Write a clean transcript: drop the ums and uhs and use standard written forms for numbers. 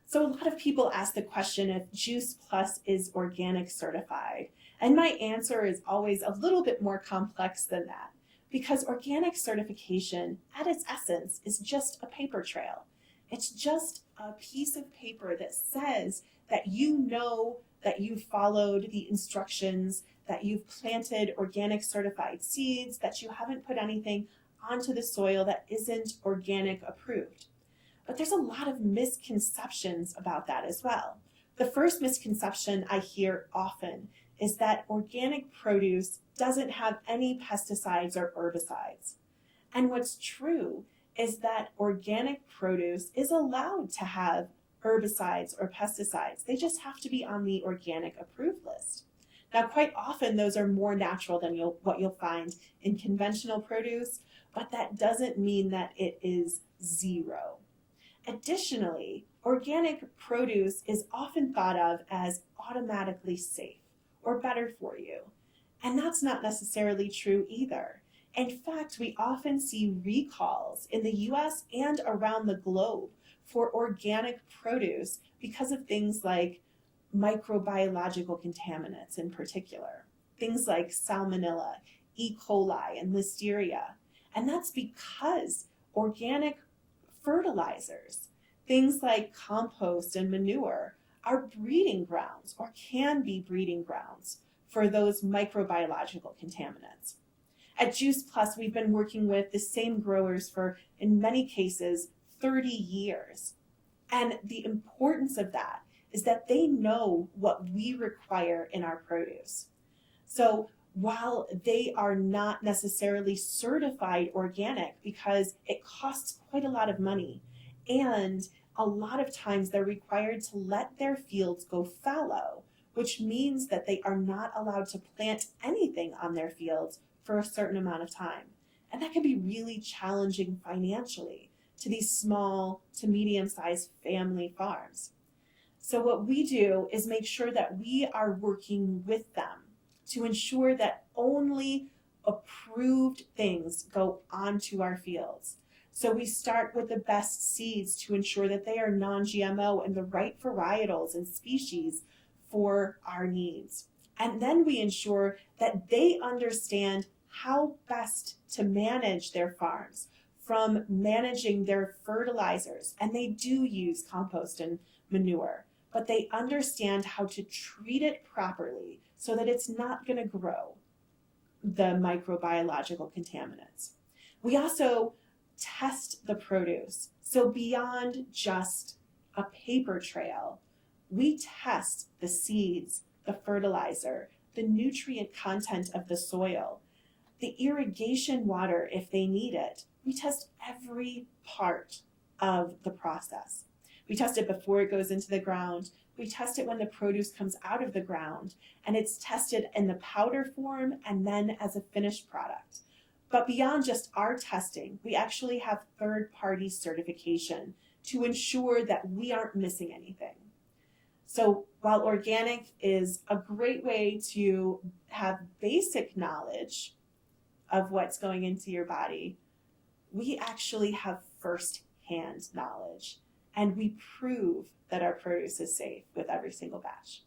So a lot of people ask the question if Juice Plus is organic certified. And my answer is always a little bit more complex than that, because organic certification at its essence is just a paper trail. It's just a piece of paper that says that you know that you've followed the instructions, that you've planted organic certified seeds, that you haven't put anything onto the soil that isn't organic approved. But there's a lot of misconceptions about that as well. The first misconception I hear often is that organic produce doesn't have any pesticides or herbicides. And what's true is that organic produce is allowed to have herbicides or pesticides. They just have to be on the organic approved list. Now, quite often those are more natural than what you'll find in conventional produce, but that doesn't mean that it is zero. Additionally, organic produce is often thought of as automatically safe or better for you. And that's not necessarily true either. In fact, we often see recalls in the US and around the globe for organic produce because of things like microbiological contaminants in particular, things like salmonella, E. coli, and listeria. And that's because organic fertilizers, things like compost and manure, are breeding grounds or can be breeding grounds for those microbiological contaminants. At Juice Plus, we've been working with the same growers for, in many cases, 30 years. And the importance of that is that they know what we require in our produce. So while they are not necessarily certified organic because it costs quite a lot of money, and a lot of times they're required to let their fields go fallow, which means that they are not allowed to plant anything on their fields for a certain amount of time. And that can be really challenging financially to these small to medium-sized family farms. So what we do is make sure that we are working with them to ensure that only approved things go onto our fields. So we start with the best seeds to ensure that they are non-GMO and the right varietals and species for our needs. And then we ensure that they understand how best to manage their farms, from managing their fertilizers, and they do use compost and manure, but they understand how to treat it properly so that it's not going to grow the microbiological contaminants. We also test the produce. So beyond just a paper trail, we test the seeds, the fertilizer, the nutrient content of the soil, the irrigation water if they need it. We test every part of the process. We test it before it goes into the ground. We test it when the produce comes out of the ground, and it's tested in the powder form and then as a finished product. But beyond just our testing, we actually have third-party certification to ensure that we aren't missing anything. So while organic is a great way to have basic knowledge of what's going into your body, we actually have first-hand knowledge, and we prove that our produce is safe with every single batch.